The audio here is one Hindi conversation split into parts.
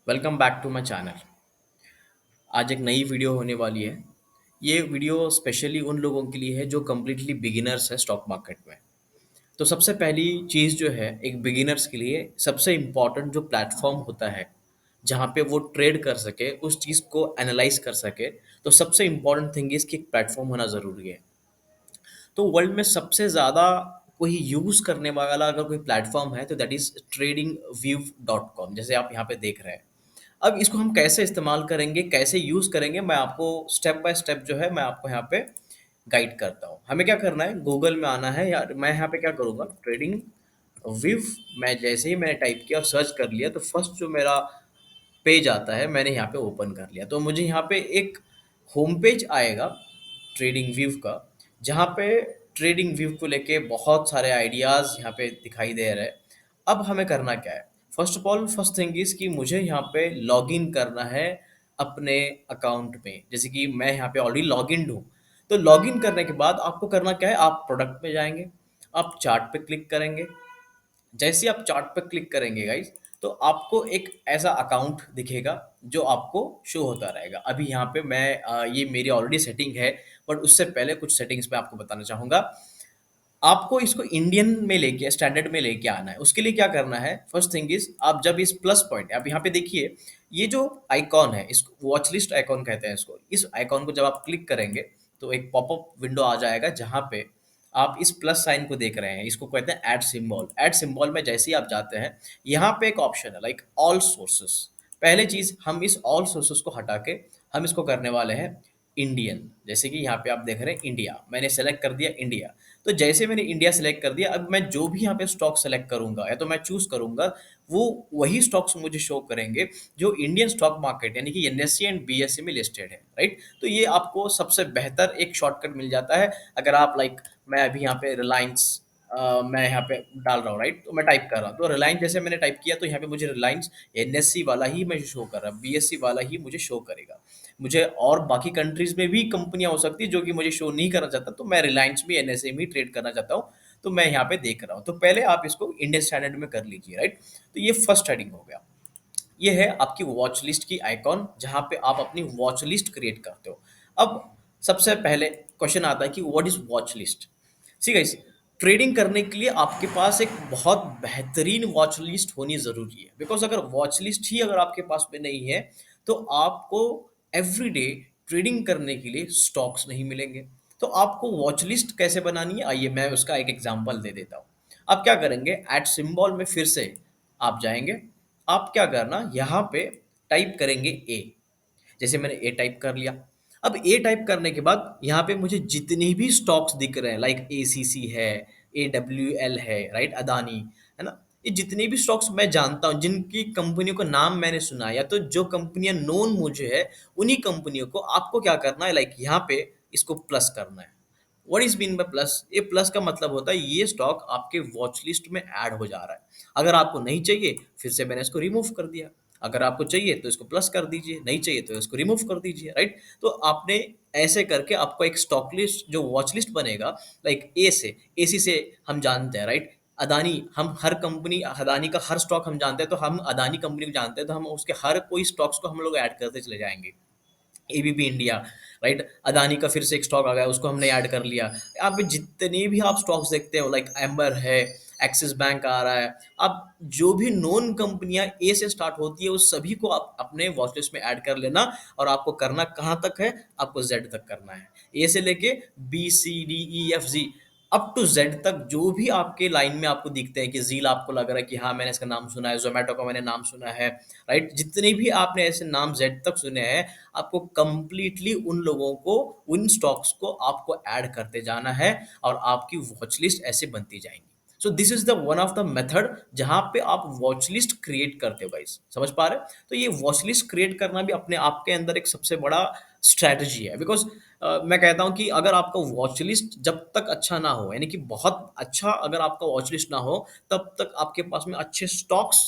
Welcome back to my channel. आज एक नई वीडियो होने वाली है। ये वीडियो स्पेशली उन लोगों के लिए है जो कम्प्लीटली बिगिनर्स है स्टॉक मार्केट में। तो सबसे पहली चीज़ जो है एक बिगिनर्स के लिए सबसे इम्पॉर्टेंट जो प्लेटफॉर्म होता है जहाँ पे वो ट्रेड कर सके, उस चीज़ को एनालाइज कर सके। तो सबसे इम्पॉर्टेंट थिंग इसकी एक प्लेटफॉर्म होना ज़रूरी है। तो वर्ल्ड में सबसे ज़्यादा कोई यूज़ करने वाला अगर कोई प्लेटफॉर्म है तो दैट इज़ tradingview.com, जैसे आप यहाँ पे देख रहे हैं। अब इसको हम कैसे इस्तेमाल करेंगे, कैसे यूज़ करेंगे, मैं आपको स्टेप बाय स्टेप जो है मैं आपको यहाँ पे गाइड करता हूँ। हमें क्या करना है, गूगल में आना है, या मैं यहाँ पे क्या करूँगा, ट्रेडिंग विव। मैं जैसे ही मैंने टाइप किया और सर्च कर लिया तो फर्स्ट जो मेरा पेज आता है मैंने यहाँ पे ओपन कर लिया। तो मुझे यहाँ पे एक होम पेज आएगा ट्रेडिंग व्यू का, जहाँ पे ट्रेडिंग व्यू को लेके बहुत सारे आइडियाज़ यहाँ पे दिखाई दे रहे हैं। अब हमें करना क्या है, first of all first thing is कि मुझे यहाँ पे लॉग इन करना है अपने अकाउंट में। जैसे कि मैं यहाँ पे ऑलरेडी लॉग इन हूँ। तो लॉग इन करने के बाद आपको करना क्या है, आप प्रोडक्ट पे जाएंगे, आप चार्ट पे क्लिक करेंगे। जैसे ही आप चार्ट पर क्लिक करेंगे गाइस, तो आपको एक ऐसा अकाउंट दिखेगा जो आपको शो होता रहेगा। अभी यहाँ पे मैं ये मेरी ऑलरेडी सेटिंग है, बट उससे पहले कुछ सेटिंग्स मैं आपको बताना चाहूँगा। आपको इसको इंडियन में लेके स्टैंडर्ड में लेके आना है। उसके लिए क्या करना है, फर्स्ट थिंग इज आप जब इस प्लस पॉइंट, आप यहाँ पे देखिए, ये जो आइकॉन है इसको वॉच लिस्ट आइकॉन कहते हैं इसको। इस आइकॉन को जब आप क्लिक करेंगे तो एक पॉपअप विंडो आ जाएगा जहाँ पे आप इस प्लस साइन को देख रहे हैं, इसको कहते हैं ऐड सिंबल। ऐड सिंबल में जैसे ही आप जाते हैं, यहाँ पे एक ऑप्शन है लाइक ऑल सोर्सेस। पहले चीज हम इस ऑल सोर्सेस को हटा के हम इसको करने वाले हैं इंडियन। जैसे कि यहाँ पे आप देख रहे हैं इंडिया, मैंने सेलेक्ट कर दिया इंडिया। तो जैसे मैंने इंडिया सेलेक्ट कर दिया, अब मैं जो भी यहाँ पे स्टॉक सेलेक्ट करूंगा या तो मैं चूज करूंगा, वो वही स्टॉक्स मुझे शो करेंगे जो इंडियन स्टॉक मार्केट यानी कि एनएससी एंड बीएसई में लिस्टेड है, राइट। तो ये आपको सबसे बेहतर एक शॉर्टकट मिल जाता है। अगर आप लाइक, मैं अभी यहाँ पे रिलायंस मैं यहाँ पे डाल रहा हूँ, राइट। तो मैं टाइप कर रहा हूँ, तो रिलायंस जैसे मैंने टाइप किया तो यहाँ पे मुझे रिलायंस एनएससी वाला ही मुझे शो कर रहा है, बीएससी वाला ही मुझे शो करेगा। मुझे और बाकी कंट्रीज में भी कंपनियां हो सकती है जो कि मुझे शो नहीं करना चाहता, तो मैं रिलायंस भी एनएसए में ट्रेड करना चाहता हूँ। तो मैं यहाँ पे देख रहा हूँ, तो पहले आप इसको इंडियन स्टैंडर्ड में कर लीजिए, राइट। तो ये फर्स्ट हेडिंग हो गया। ये है आपकी वॉच लिस्ट की आइकॉन जहाँ पे आप अपनी वॉच लिस्ट क्रिएट करते हो। अब सबसे पहले क्वेश्चन आता है कि what is watch list. See guys, trading करने के लिए आपके पास एक बहुत बेहतरीन वॉच लिस्ट होनी ज़रूरी है। बिकॉज अगर वॉच लिस्ट ही अगर आपके पास में नहीं है तो आपको एवरीडे ट्रेडिंग करने के लिए स्टॉक्स नहीं मिलेंगे। तो आपको वॉच लिस्ट कैसे बनानी है, आइए मैं उसका एक एग्जांपल दे देता हूँ। आप क्या करेंगे, एट सिंबल में फिर से आप जाएंगे। आप क्या करना, यहाँ पे टाइप करेंगे ए। जैसे मैंने ए टाइप कर लिया। अब ए टाइप करने के बाद यहाँ पे मुझे जितने भी स्टॉक्स दिख रहे हैं लाइक एसीसी है, एडब्ल्यूएल है, राइट, अदानी है ना, ये जितने भी स्टॉक्स मैं जानता हूँ, जिनकी कंपनियों का नाम मैंने सुना है या तो जो कंपनियां नोन मुझे है, उन्हीं कंपनियों को आपको क्या करना है, लाइक यहाँ पे इसको प्लस करना है। What is mean by plus, ये प्लस का मतलब होता है ये स्टॉक आपके वॉच लिस्ट में ऐड हो जा रहा है। अगर आपको नहीं चाहिए फिर से मैंने इसको रिमूव कर दिया। अगर आपको चाहिए तो इसको प्लस कर दीजिए, नहीं चाहिए तो इसको रिमूव कर दीजिए, राइट। तो आपने ऐसे करके आपको एक स्टॉक लिस्ट जो वॉच लिस्ट बनेगा, लाइक ए से, एसी से हम जानते हैं, राइट। अदानी, हम हर कंपनी अदानी का हर स्टॉक हम जानते हैं, तो हम अदानी कंपनी को जानते हैं, तो हम उसके हर कोई स्टॉक्स को हम लोग ऐड करते चले जाएंगे। एबीपी इंडिया, राइट, अदानी का फिर से एक स्टॉक आ गया, उसको हमने ऐड कर लिया। यहाँ पे जितने भी आप स्टॉक्स देखते हो लाइक एम्बर है, एक्सिस बैंक आ रहा है, अब जो भी नॉन कंपनियां ए से स्टार्ट होती है उस सभी को आप अपने वॉच लिस्ट में ऐड कर लेना। और आपको करना कहाँ तक है, आपको जेड तक करना है। ए से लेके B C D E F G up to Z तक, जो भी आपके लाइन में आपको दिखते हैं कि जील आपको लग रहा है कि हाँ मैंने इसका नाम सुना है, जोमेटो का मैंने नाम सुना है, राइट, जितने भी आपने ऐसे नाम जेड तक सुने हैं, आपको कंप्लीटली उन लोगों को, उन स्टॉक्स को आपको ऐड करते जाना है और आपकी वॉच लिस्ट ऐसे बनती जाएंगी। So this is the one of the method जहां पे आप वॉच लिस्ट क्रिएट करते हो गाइस, समझ पा रहे हैं। तो ये वॉच लिस्ट क्रिएट करना भी अपने आप के अंदर एक सबसे बड़ा स्ट्रैटेजी है। बिकॉज मैं कहता हूं कि अगर आपका वॉच लिस्ट जब तक अच्छा ना हो, यानी कि बहुत अच्छा अगर आपका वॉच लिस्ट ना हो, तब तक आपके पास में अच्छे स्टॉक्स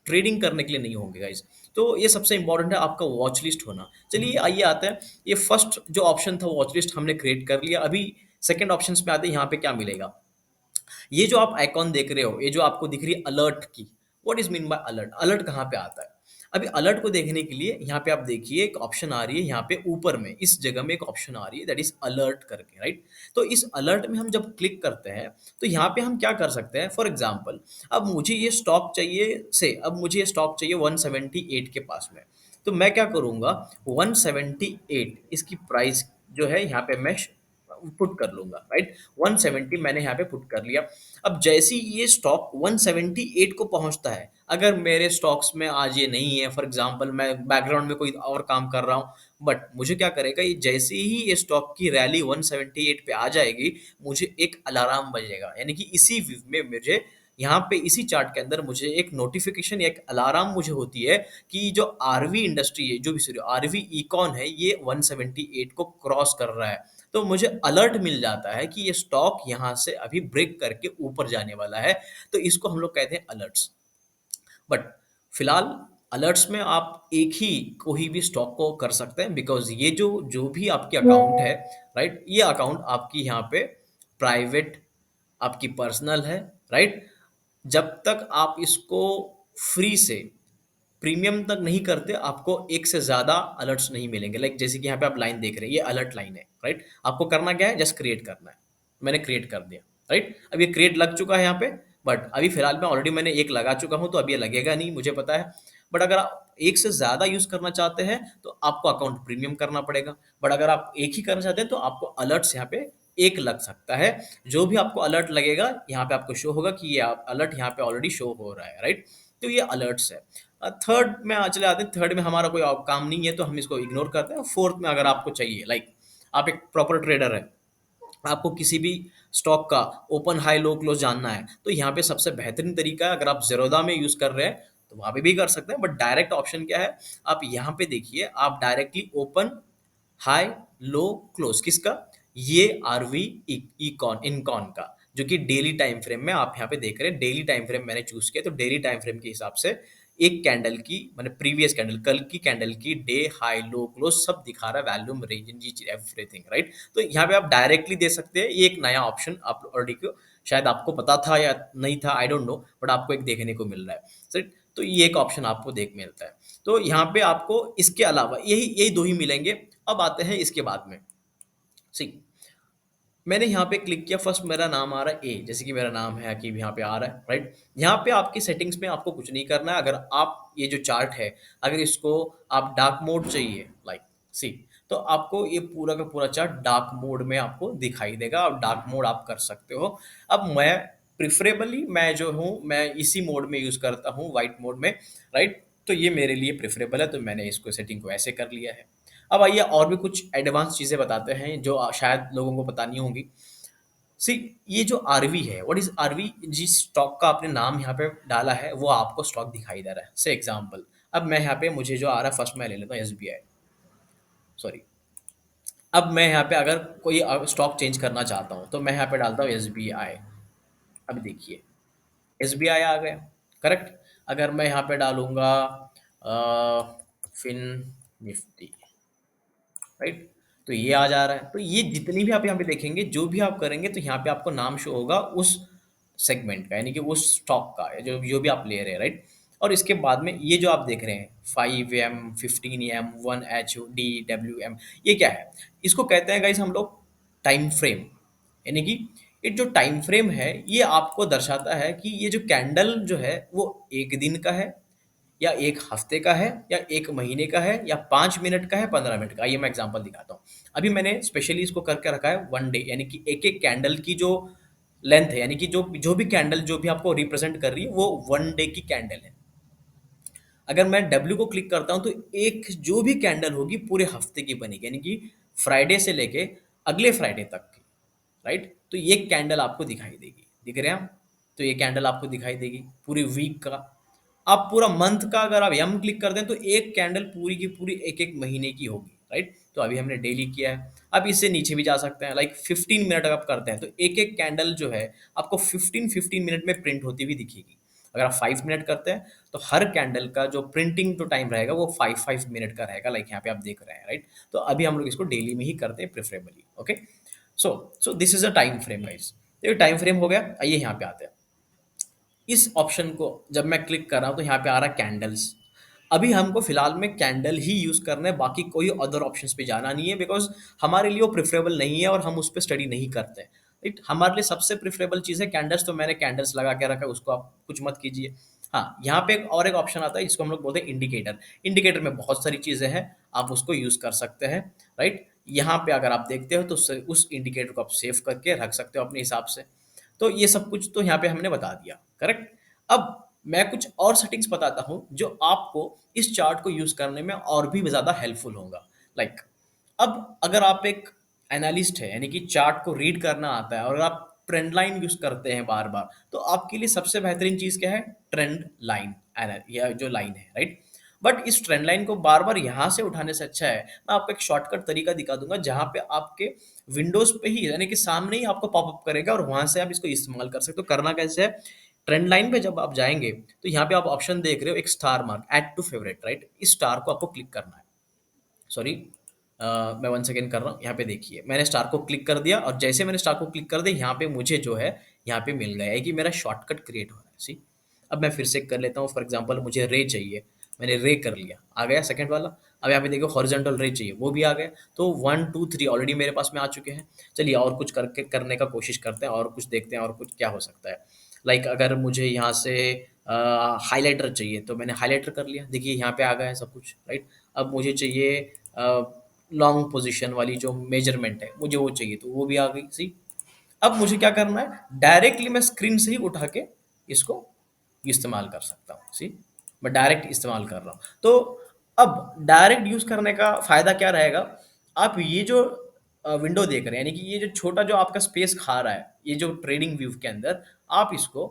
ट्रेडिंग करने के लिए नहीं होंगे गाइज। तो ये सबसे इंपॉर्टेंट है आपका वॉच लिस्ट होना। चलिए आइए आते हैं, ये फर्स्ट जो ऑप्शन था वॉच लिस्ट हमने क्रिएट कर लिया। अभी सेकंड ऑप्शन पे आते हैं, यहाँ पे क्या मिलेगा। ये जो आप आइकॉन देख रहे हो, ये जो आपको दिख रही है अलर्ट की, what is mean by alert, alert कहाँ पे आता है। अभी अलर्ट को देखने के लिए यहाँ पे आप देखिए एक ऑप्शन आ रही है यहाँ पे ऊपर में, इस जगह में एक ऑप्शन आ रही है दैट इज़ अलर्ट करके, राइट? तो इस अलर्ट में हम जब क्लिक करते हैं, तो यहाँ पे हम क्या कर सकते हैं, फॉर एग्ज़ाम्पल अब मुझे ये स्टॉक चाहिए 178 के पास में। तो मैं क्या करूँगा, 178 इसकी प्राइस जो है यहाँ पे मैं पुट कर लूँगा, राइट? 170 मैंने यहाँ पे पुट कर लिया। अब जैसे ही ये स्टॉक 178 को पहुँचता है, अगर मेरे स्टॉक्स में आज ये नहीं है, फॉर एग्ज़ाम्पल मैं बैकग्राउंड में कोई और काम कर रहा हूँ, बट मुझे क्या करेगा, ये जैसे ही ये स्टॉक की रैली 178 पे आ जाएगी, मुझे एक अलार्म बजेगा। यानी कि इसी में मुझे यहाँ पे इसी चार्ट के अंदर मुझे एक नोटिफ़िकेशन या एक अलार्म मुझे होती है कि जो आरवी इंडस्ट्री है, जो भी सॉरी आरवी इकॉन है, ये 178 को क्रॉस कर रहा है। तो मुझे अलर्ट मिल जाता है कि ये स्टॉक यहाँ से अभी ब्रेक करके ऊपर जाने वाला है। तो इसको हम लोग कहते हैं अलर्ट्स। बट फिलहाल अलर्ट्स में आप एक ही कोई भी स्टॉक को कर सकते हैं, बिकॉज़ ये जो जो भी आपके अकाउंट है, राइट? ये अकाउंट आपकी यहाँ पे प्राइवेट, आपकी पर्सनल है, राइट? जब तक आप इसको फ्री से प्रीमियम तक नहीं करते, आपको एक से ज़्यादा अलर्ट्स नहीं मिलेंगे। लाइक जैसे कि यहाँ पे आप लाइन देख रहे हैं, ये अलर्ट लाइन है, राइट? आपको करना क्या है, जस्ट क्रिएट करना है। मैंने क्रिएट कर दिया, राइट? अब ये क्रिएट लग चुका है यहाँ पे, बट अभी फिलहाल में ऑलरेडी मैंने एक लगा चुका हूँ, तो अब ये लगेगा नहीं, मुझे पता है। बट अगर आप एक से ज़्यादा यूज़ करना चाहते हैं, तो आपको अकाउंट प्रीमियम करना पड़ेगा। बट अगर आप एक ही करना चाहते हैं, तो आपको अलर्ट्स यहाँ पे एक लग सकता है। जो भी आपको अलर्ट लगेगा, यहाँ पे आपको शो होगा कि ये अलर्ट यहाँ पे ऑलरेडी शो हो रहा है, राइट? तो ये अलर्ट्स है। थर्ड में चले आते हैं, थर्ड में हमारा कोई काम नहीं है, तो हम इसको इग्नोर करते हैं। फोर्थ में अगर आपको चाहिए, लाइक आप एक प्रॉपर ट्रेडर है, आपको किसी भी स्टॉक का ओपन हाई लो क्लोज जानना है, तो यहाँ पे सबसे बेहतरीन तरीका है, अगर आप ज़ेरोधा में यूज़ कर रहे हैं तो वहाँ पे भी कर सकते हैं, बट डायरेक्ट ऑप्शन क्या है, आप यहाँ पे देखिए, आप directly open high low close किसका, ये आरवी इकॉन इनकॉन का, जो कि डेली टाइम फ्रेम में आप यहाँ पे देख रहे हैं। डेली टाइम फ्रेम मैंने चूज किया, तो डेली टाइम फ्रेम के हिसाब से एक कैंडल की, मैंने प्रीवियस कैंडल, कल की कैंडल की डे हाई लो क्लोज सब दिखा रहा है, वैल्यूम रेंज एवरीथिंग, राइट? तो यहाँ पे आप डायरेक्टली दे सकते हैं। ये एक नया ऑप्शन आप ऑलरेडी को शायद आपको पता था या नहीं था, आई डोंट नो, बट आपको एक देखने को मिल रहा है, राइट? तो ये एक ऑप्शन आपको देख मिलता है। तो यहाँ पे आपको इसके अलावा यही यही दो ही मिलेंगे। अब आते हैं इसके बाद में, सी मैंने यहाँ पे क्लिक किया, फर्स्ट मेरा नाम आ रहा है ए, जैसे कि मेरा नाम है अकीब, यहाँ पे आ रहा है, राइट? यहाँ पे आपकी सेटिंग्स में आपको कुछ नहीं करना है। अगर आप ये जो चार्ट है, अगर इसको आप डार्क मोड चाहिए, लाइक सी, तो आपको ये पूरा का पूरा चार्ट डार्क मोड में आपको दिखाई देगा, और डार्क मोड आप कर सकते हो। अब मैं प्रिफरेबली मैं जो हूँ, मैं इसी मोड में यूज़ करता हूँ, वाइट मोड में, राइट? तो ये मेरे लिए प्रेफरेबल है, तो मैंने इसको सेटिंग को ऐसे कर लिया है। अब आइए और भी कुछ एडवांस चीज़ें बताते हैं जो शायद लोगों को पता नहीं होंगी। सी, ये जो आरवी है, व्हाट इज आरवी, जिस स्टॉक का आपने नाम यहाँ पे डाला है वो आपको स्टॉक दिखाई दे रहा है। से एग्जांपल, अब मैं यहाँ पे मुझे जो आ रहा है, फर्स्ट मैं ले लेता हूँ एसबीआई, सॉरी। अब मैं यहाँ पे अगर कोई स्टॉक चेंज करना चाहता हूँ, तो मैं यहाँ पे डालता हूँ एसबीआई। अब देखिए एसबीआई आ गया, करेक्ट? अगर मैं यहाँ पे डालूंगा फिन निफ्टी, राइट? तो ये आ जा रहा है। तो ये जितनी भी आप यहाँ पे देखेंगे, जो भी आप करेंगे, तो यहाँ पे आपको नाम शो होगा उस सेगमेंट का, यानी कि उस स्टॉक का, जो जो भी आप ले रहे हैं, राइट? और इसके बाद में ये जो आप देख रहे हैं 5M 15M 1HDWM, ये क्या है? इसको कहते हैं गाइस हम लोग टाइम फ्रेम। यानी कि ये जो टाइम फ्रेम है, ये आपको दर्शाता है कि ये जो कैंडल जो है वो एक दिन का है, या एक हफ्ते का है, या एक महीने का है, या 5 मिनट का है, 15 मिनट का। ये मैं एग्जांपल दिखाता हूँ। अभी मैंने स्पेशली इसको करके रखा है 1 डे, यानी कि एक एक कैंडल की जो लेंथ है, यानी कि जो जो भी कैंडल जो भी आपको रिप्रेजेंट कर रही है, वो 1 डे की कैंडल है। अगर मैं डब्ल्यू को क्लिक करता हूँ, तो एक जो भी कैंडल होगी पूरे हफ्ते की बनेगी, यानी कि फ्राइडे से लेके अगले फ्राइडे तक की, राइट? तो ये कैंडल आपको दिखाई देगी, दिख रहे हैं आप? तो ये कैंडल आपको दिखाई देगी पूरे वीक का। आप पूरा मंथ का अगर आप यम क्लिक कर दें, तो एक कैंडल पूरी की पूरी एक एक महीने की होगी, राइट? तो अभी हमने डेली किया है। अब इससे नीचे भी जा सकते हैं, लाइक 15 मिनट अगर आप करते हैं, तो एक एक कैंडल जो है आपको 15-15 मिनट में प्रिंट होती हुई दिखेगी। अगर आप 5 मिनट करते हैं, तो हर कैंडल का जो प्रिंटिंग जो टाइम रहेगा वो 5-5 मिनट का रहेगा, लाइक यहाँ पे आप देख रहे हैं, राइट? तो अभी हम लोग इसको डेली में ही करते हैं preferably, okay? So this is a time frame guys. तो ये टाइम फ्रेम हो गया। आइए यहाँ पे आते हैं। इस ऑप्शन को जब मैं क्लिक कर रहा हूँ, तो यहाँ पे आ रहा है कैंडल्स। अभी हमको फिलहाल में कैंडल ही यूज़ करना है, बाकी कोई अदर ऑप्शंस पे जाना नहीं है, बिकॉज़ हमारे लिए वो प्रेफ़रेबल नहीं है और हम उस पे स्टडी नहीं करते हैं, राइट? हमारे लिए सबसे प्रेफ़रेबल चीज़ है कैंडल्स, तो मैंने कैंडल्स लगा के रखा है, उसको आप कुछ मत कीजिए। हाँ, यहाँ पे एक और एक ऑप्शन आता है जिसको हम लोग बोलते हैं इंडिकेटर। इंडिकेटर में बहुत सारी चीज़ें हैं, आप उसको यूज़ कर सकते हैं, राइट? यहाँ पे अगर आप देखते हो तो उस इंडिकेटर को आप सेव करके रख सकते हो अपने हिसाब से। तो ये सब कुछ तो यहाँ पे हमने बता दिया, करेक्ट? अब मैं कुछ और सेटिंग्स बताता हूँ जो आपको इस चार्ट को यूज़ करने में और भी ज़्यादा हेल्पफुल होगा। लाइक अब अगर आप एक एनालिस्ट है, यानी कि चार्ट को रीड करना आता है और आप ट्रेंड लाइन यूज़ करते हैं बार-बार, तो आपके लिए सबसे बेहतरीन चीज़ क्या है? ट्रेंड लाइन या जो लाइन है, राइट? बट इस ट्रेंड लाइन को बार-बार यहाँ से उठाने से अच्छा है, मैं आपको एक शॉर्टकट तरीका दिखा दूँगा जहाँ पे आपके विंडोज़ पे ही यानी कि सामने ही आपको पॉपअप करेगा और वहाँ से आप इसको इस्तेमाल कर सकते हो। करना कैसे है? ट्रेंड लाइन पे जब आप जाएँगे, तो यहाँ पे आप ऑप्शन देख रहे हो एक star mark, add to favourite, right? इस स्टार को आपको क्लिक करना है। सॉरी, मैं 1 सेकंड कर रहा हूँ। यहाँ पे देखिए, मैंने स्टार को क्लिक कर दिया और जैसे मैंने स्टार को क्लिक कर दिया, यहाँ पे मुझे जो है, यहाँ पे मिल गया है कि मेरा शॉर्टकट क्रिएट हो रहा है, सी। अब मैं फिर से कर लेता हूँ, फॉर एग्ज़ाम्पल मुझे रे चाहिए, मैंने रे कर लिया, आ गया सेकंड वाला। अब यहाँ पे देखो हॉरिज़ॉन्टल रे चाहिए, वो भी आ गया। तो 1, 2, 3 ऑलरेडी मेरे पास में आ चुके हैं। चलिए और कुछ करके करने का कोशिश करते हैं और कुछ देखते हैं और कुछ क्या हो सकता है। लाइक अगर मुझे यहाँ से हाइलाइटर चाहिए, तो मैंने हाइलाइटर कर लिया। देखिए यहाँ पे आ गया है सब कुछ, राइट? अब मुझे चाहिए लॉन्ग पोजीशन वाली जो मेजरमेंट है, मुझे वो चाहिए, तो वो भी आ गई, सी। अब मुझे क्या करना है, डायरेक्टली मैं स्क्रीन से ही उठा के इसको इस्तेमाल कर सकता हूँ, सी। मैं डायरेक्ट इस्तेमाल कर रहा हूँ। तो अब डायरेक्ट यूज़ करने का फ़ायदा क्या रहेगा, आप ये जो विंडो देख रहे हैं, यानी कि ये जो छोटा जो आपका स्पेस खा रहा है, ये जो ट्रेडिंग व्यू के अंदर, आप इसको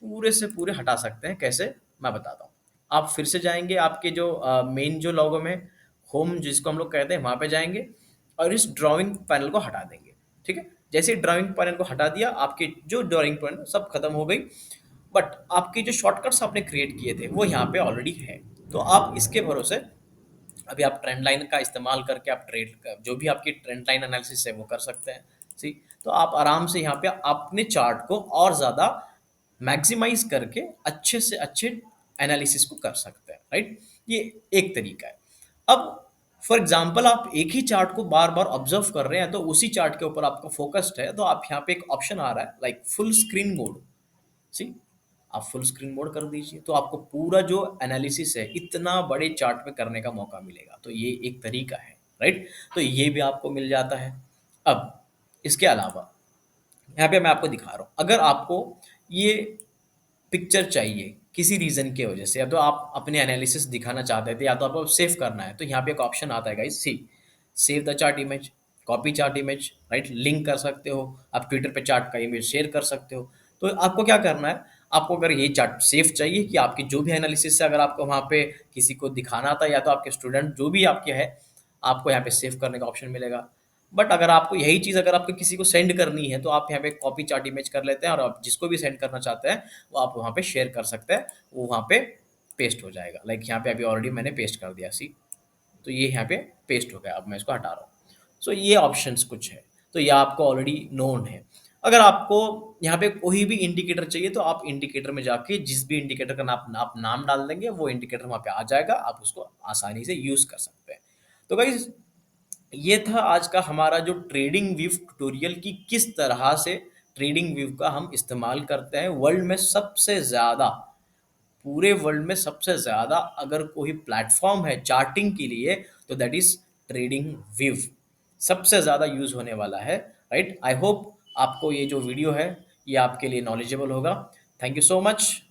पूरे से पूरे हटा सकते हैं। कैसे? मैं बताता हूँ। आप फिर से जाएँगे आपके जो मेन जो लोगो में होम जिसको हम लोग कहते हैं, वहाँ पे जाएँगे और इस ड्राइंग पैनल को हटा देंगे, ठीक है? जैसे ही ड्राइंग पैनल को हटा दिया, आपके जो ड्राइंग पैनल सब खत्म हो गई, बट आपके जो शॉर्टकट्स आपने क्रिएट किए थे, वो यहाँ पे ऑलरेडी है। तो आप इसके भरोसे अभी आप ट्रेंड लाइन का इस्तेमाल करके आप जो भी आपकी ट्रेंड लाइन एनालिसिस है वो कर सकते हैं, सी। तो आप आराम से यहाँ पे अपने चार्ट को और ज़्यादा मैक्सिमाइज करके अच्छे से अच्छे एनालिसिस को कर सकते हैं, राइट? ये एक तरीका है। अब फॉर एग्जांपल आप एक ही चार्ट को बार बार ऑब्जर्व कर रहे हैं, तो उसी चार्ट के ऊपर आपका फोकस्ड है, तो आप यहाँ पे एक ऑप्शन आ रहा है लाइक फुल स्क्रीन मोड, सी। आप फुल स्क्रीन मोड कर दीजिए, तो आपको पूरा जो एनालिसिस है इतना बड़े चार्ट में करने का मौका मिलेगा। तो ये एक तरीका है, राइट? तो ये भी आपको मिल जाता है। अब इसके अलावा यहाँ पे मैं आपको दिखा रहा हूँ, अगर आपको ये पिक्चर चाहिए किसी रीज़न की वजह से, या तो आप अपने एनालिसिस दिखाना चाहते थे या तो आपको सेव करना है, तो यहाँ पे एक ऑप्शन आता है guys, see. Save the chart image, copy chart image, right? Link कर सकते हो, आप ट्विटर पे चार्ट का इमेज शेयर कर सकते हो। तो आपको क्या करना है, आपको अगर ये चार्ट सेव चाहिए कि आपकी जो भी एनालिसिस है, अगर आपको वहाँ पे किसी को दिखाना था या तो आपके स्टूडेंट जो भी आपके है, आपको यहाँ पे सेव करने का ऑप्शन मिलेगा। बट अगर आपको यही चीज़ अगर आपको किसी को सेंड करनी है, तो आप यहाँ पे कॉपी चार्ट इमेज कर लेते हैं और आप जिसको भी सेंड करना चाहते हैं, वो आप वहाँ पे शेयर कर सकते हैं, वो वहाँ पे पेस्ट हो जाएगा। लाइक यहाँ पे अभी ऑलरेडी मैंने पेस्ट कर दिया, सी। तो ये यहाँ पे पेस्ट हो गया, अब मैं इसको हटा रहा हूँ। सो ये ऑप्शंस कुछ है, तो ये आपको ऑलरेडी नोन है। अगर आपको यहाँ पे कोई भी इंडिकेटर चाहिए, तो आप इंडिकेटर में जाके जिस भी इंडिकेटर का आप नाम डाल देंगे, वो इंडिकेटर वहाँ पे आ जाएगा, आप उसको आसानी से यूज़ कर सकते हैं। तो गाइज़, ये था आज का हमारा जो ट्रेडिंग व्यू ट्यूटोरियल कि किस तरह से ट्रेडिंग व्यू का हम इस्तेमाल करते हैं वर्ल्ड में सबसे ज़्यादा, पूरे वर्ल्ड में सबसे ज़्यादा अगर कोई प्लेटफॉर्म है चार्टिंग के लिए, तो दैट इज़ ट्रेडिंग व्यू, सबसे ज़्यादा यूज़ होने वाला है, राइट? आई होप आपको ये जो वीडियो है ये आपके लिए नॉलेजेबल होगा। Thank you so much.